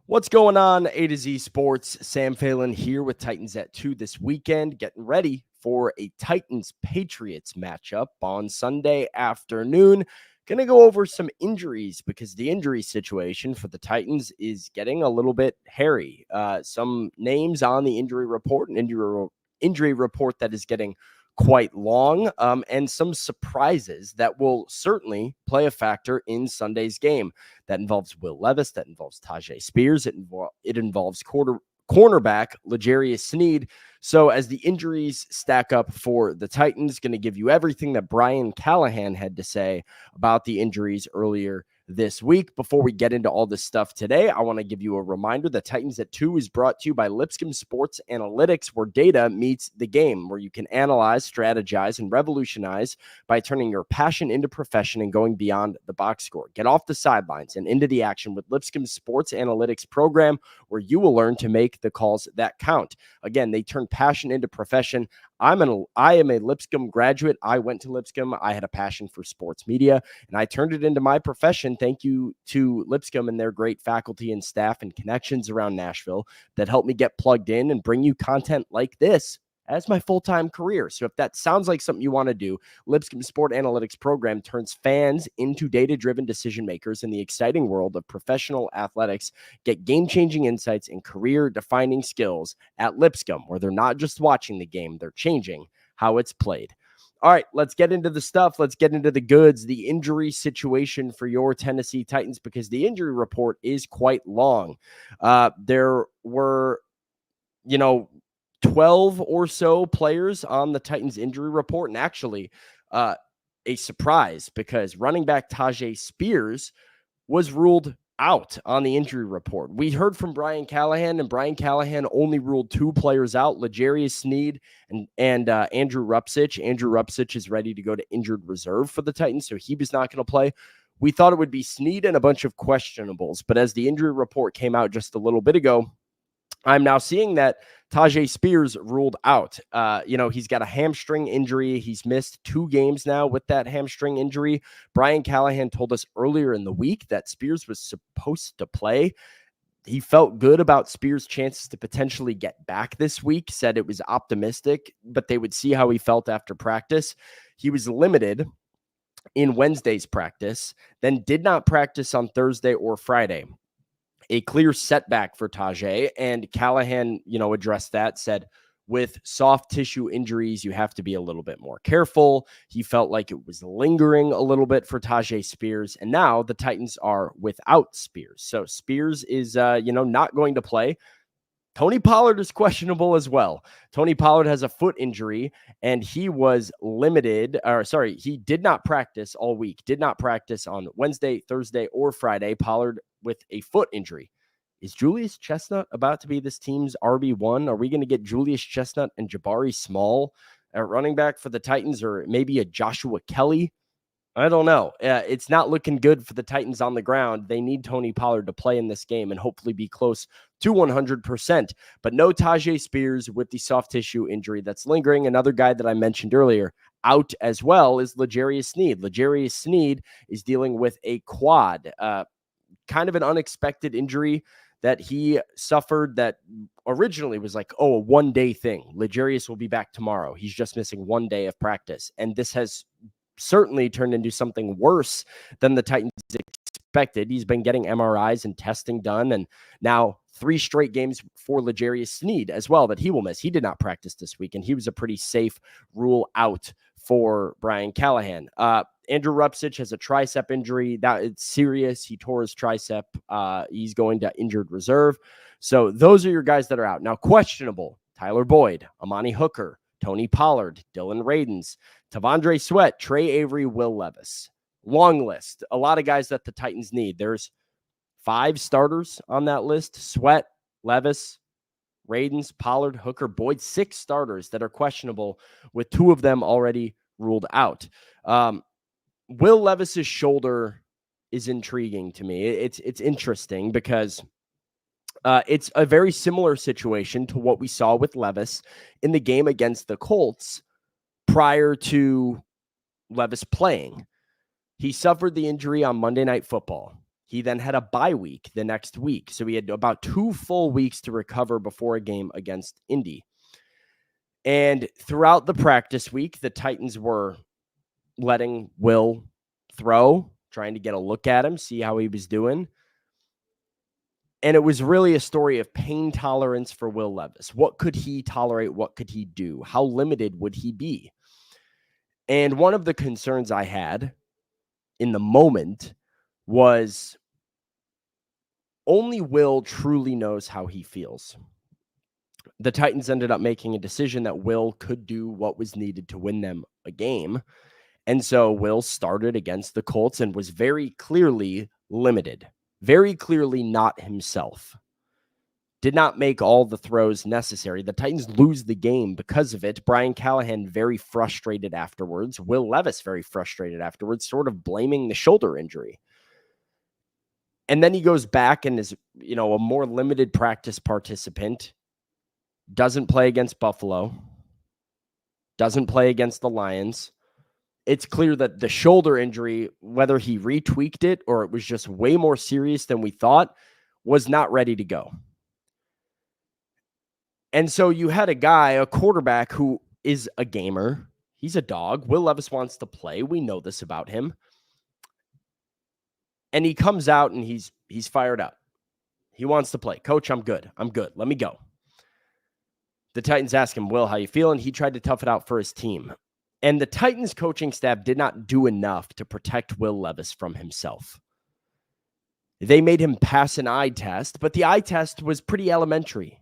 What's going on, A to Z Sports? Sam Phelan here with Titans at 2 this weekend, getting ready for a Titans-Patriots matchup on Sunday afternoon. Going to go over some injuries because the injury situation for the Titans is getting a little bit hairy. Some names on the injury report, an injury report that is getting quite long, and some surprises that will certainly play a factor in Sunday's game. That involves Will Levis, that involves Tajay Spears, it involves cornerback L'Jarius Sneed. So as the injuries stack up for the Titans, going to give you everything that Brian Callahan had to say about the injuries earlier this week. Before we get into all this stuff today, I want to give you a reminder that Titans at 2 is brought to you by Lipscomb Sports Analytics, where data meets the game, where you can analyze, strategize, and revolutionize by turning your passion into profession and going beyond the box score. Get off the sidelines and into the action with Lipscomb Sports Analytics program, where you will learn to make the calls that count. Again, they turn passion into profession. I am a Lipscomb graduate. I went to Lipscomb. I had a passion for sports media, and I turned it into my profession. Thank you to Lipscomb and their great faculty and staff and connections around Nashville that helped me get plugged in and bring you content like this as my full-time career. So if that sounds like something you want to do, Lipscomb Sport Analytics program turns fans into data-driven decision makers in the exciting world of professional athletics. Get game-changing insights and career-defining skills at Lipscomb, where they're not just watching the game, they're changing how it's played. All right, let's get into the stuff. Let's get into the goods, the injury situation for your Tennessee Titans, because the injury report is quite long. There were, 12 or so players on the Titans injury report, and actually a surprise because running back Tajay Spears was ruled out on the injury report. We heard from Brian Callahan, and Brian Callahan only ruled 2 players out, L'Jarius Sneed and Andrew Rupcich. Andrew Rupcich is ready to go to injured reserve for the Titans, so he was not going to play. We thought it would be Sneed and a bunch of questionables, but as the injury report came out just a little bit ago, I'm now seeing that Tajay Spears ruled out. He's got a hamstring injury. He's missed 2 games now with that hamstring injury. Brian Callahan told us earlier in the week that Spears was supposed to play. He felt good about Spears' chances to potentially get back this week, said it was optimistic, but they would see how he felt after practice. He was limited in Wednesday's practice, then did not practice on Thursday or Friday. A clear setback for Tajay, and Callahan, addressed that, said with soft tissue injuries, you have to be a little bit more careful. He felt like it was lingering a little bit for Tajay Spears, and now the Titans are without Spears. So Spears is, not going to play. Tony Pollard is questionable as well. Tony Pollard has a foot injury, and he was he did not practice all week, did not practice on Wednesday, Thursday, or Friday. Pollard with a foot injury. Is Julius Chestnut about to be this team's RB1? Are we going to get Julius Chestnut and Jabari Small at running back for the Titans, or maybe a Joshua Kelly? I don't know. It's not looking good for the Titans on the ground. They need Tony Pollard to play in this game and hopefully be close to 100%. But no Tajay Spears with the soft tissue injury that's lingering. Another guy that I mentioned earlier out as well is L'Jarius Sneed. L'Jarius Sneed is dealing with a quad, kind of an unexpected injury that he suffered that originally was like, a one-day thing. L'Jarius will be back tomorrow. He's just missing 1 day of practice. And this has certainly turned into something worse than the Titans expected. He's been getting MRIs and testing done, and now 3 straight games for L'Jarius Sneed as well that he will miss. He did not practice this week, and he was a pretty safe rule out for Brian Callahan. Andrew Rupcich has a tricep injury. That it's serious. He tore his tricep. He's going to injured reserve. So those are your guys that are out. Now, questionable: Tyler Boyd, Amani Hooker, Tony Pollard, Dylan Radins, Tavondre Sweat, Trey Avery, Will Levis. Long list. A lot of guys that the Titans need. There's 5 starters on that list: Sweat, Levis, Radins, Pollard, Hooker, Boyd. 6 starters that are questionable, with 2 of them already ruled out. Will Levis's shoulder is intriguing to me. It's interesting because it's a very similar situation to what we saw with Levis in the game against the Colts prior to Levis playing. He suffered the injury on Monday Night Football. He then had a bye week the next week. So he had about 2 full weeks to recover before a game against Indy. And throughout the practice week, the Titans were letting Will throw, trying to get a look at him, see how he was doing. And it was really a story of pain tolerance for Will Levis. What could he tolerate? What could he do? How limited would he be? And one of the concerns I had in the moment was only Will truly knows how he feels. The Titans ended up making a decision that Will could do what was needed to win them a game. And so Will started against the Colts and was very clearly limited, very clearly not himself. Did not make all the throws necessary. The Titans lose the game because of it. Brian Callahan very frustrated afterwards. Will Levis very frustrated afterwards, sort of blaming the shoulder injury. And then he goes back and is, a more limited practice participant. Doesn't play against Buffalo. Doesn't play against the Lions. It's clear that the shoulder injury, whether he retweaked it or it was just way more serious than we thought, was not ready to go. And so you had a quarterback who is a gamer. He's a dog. Will Levis wants to play. We know this about him. And he comes out and he's fired up. He wants to play. Coach, I'm good. Let me go. The Titans ask him, Will, how you feeling? He tried to tough it out for his team. And the Titans coaching staff did not do enough to protect Will Levis from himself. They made him pass an eye test, but the eye test was pretty elementary.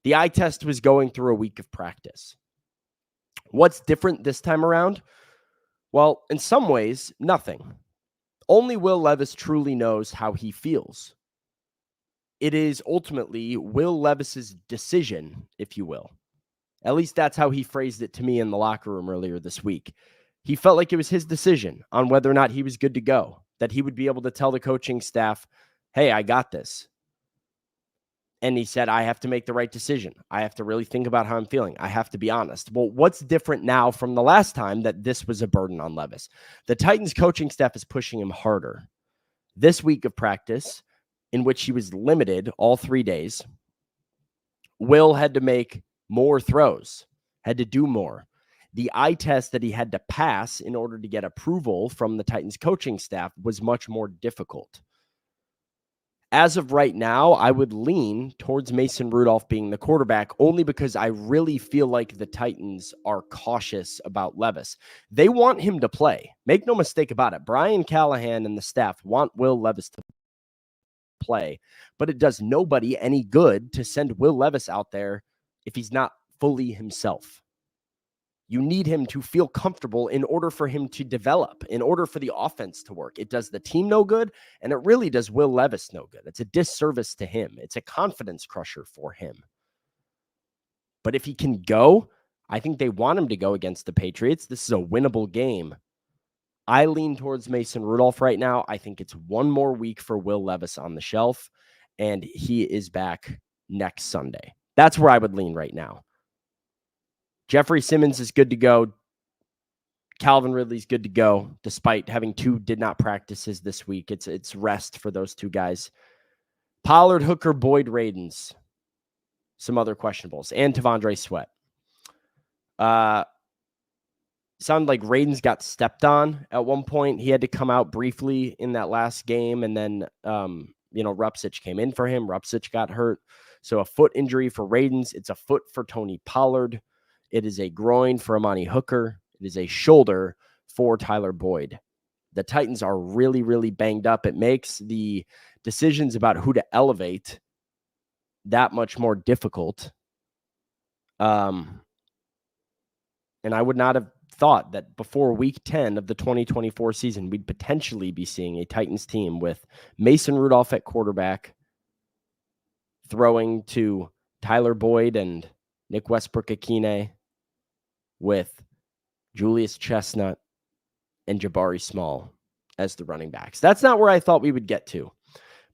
The eye test was going through a week of practice. What's different this time around? Well, in some ways, nothing. Only Will Levis truly knows how he feels. It is ultimately Will Levis's decision, if you will. At least that's how he phrased it to me in the locker room earlier this week. He felt like it was his decision on whether or not he was good to go, that he would be able to tell the coaching staff, hey, I got this. And he said, I have to make the right decision. I have to really think about how I'm feeling. I have to be honest. Well, what's different now from the last time that this was a burden on Levis? The Titans coaching staff is pushing him harder. This week of practice, in which he was limited all 3 days, Will had to make more throws, had to do more. The eye test that he had to pass in order to get approval from the Titans coaching staff was much more difficult. As of right now, I would lean towards Mason Rudolph being the quarterback only because I really feel like the Titans are cautious about Levis. They want him to play. Make no mistake about it. Brian Callahan and the staff want Will Levis to play, but it does nobody any good to send Will Levis out there if he's not fully himself. You need him to feel comfortable in order for him to develop, in order for the offense to work. It does the team no good, and it really does Will Levis no good. It's a disservice to him. It's a confidence crusher for him. But if he can go, I think they want him to go against the Patriots. This is a winnable game. I lean towards Mason Rudolph right now. I think it's one more week for Will Levis on the shelf, and he is back next Sunday. That's where I would lean right now. Jeffrey Simmons is good to go. Calvin Ridley's good to go, despite having 2 did not practices this week. It's rest for those 2 guys. Pollard, Hooker, Boyd, Radens. Some other questionables. And Tavondre Sweat. Sounded like Radens got stepped on at one point. He had to come out briefly in that last game, and then Rupcich came in for him. Rupcich got hurt. So a foot injury for Radens. It's a foot for Tony Pollard. It is a groin for Amani Hooker. It is a shoulder for Tyler Boyd. The Titans are really, really banged up. It makes the decisions about who to elevate that much more difficult. And I would not have thought that before week 10 of the 2024 season, we'd potentially be seeing a Titans team with Mason Rudolph at quarterback, throwing to Tyler Boyd and Nick Westbrook-Akine, with Julius Chestnut and Jabari Small as the running backs. That's not where I thought we would get to,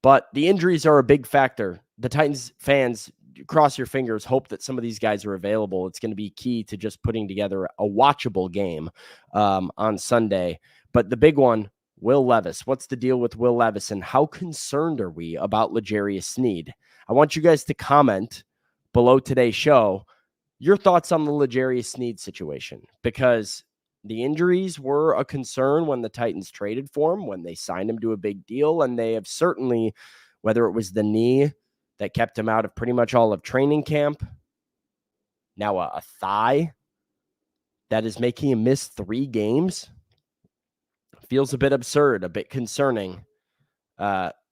but the injuries are a big factor. The Titans fans, cross your fingers, hope that some of these guys are available. It's going to be key to just putting together a watchable game on Sunday. But the big one, Will Levis. What's the deal with Will Levis, and how concerned are we about L'Jarius Sneed? I want you guys to comment below today's show your thoughts on the L'Jarius Sneed situation, because the injuries were a concern when the Titans traded for him, when they signed him to a big deal, and they have certainly, whether it was the knee that kept him out of pretty much all of training camp, now a thigh that is making him miss 3 games, feels a bit absurd, a bit concerning.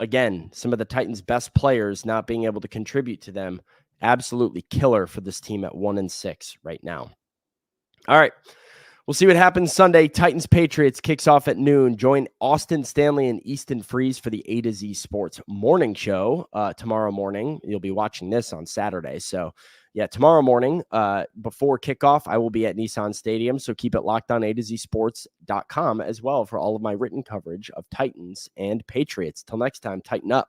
Again, some of the Titans' best players not being able to contribute to them, absolutely killer for this team at 1-6 right now. All right. We'll see what happens Sunday. Titans-Patriots kicks off at noon. Join Austin Stanley and Easton Freeze for the A to Z Sports morning show tomorrow morning. You'll be watching this on Saturday. So, yeah, tomorrow morning before kickoff, I will be at Nissan Stadium. So keep it locked on A2Zsports.com as well for all of my written coverage of Titans and Patriots. Till next time, tighten up.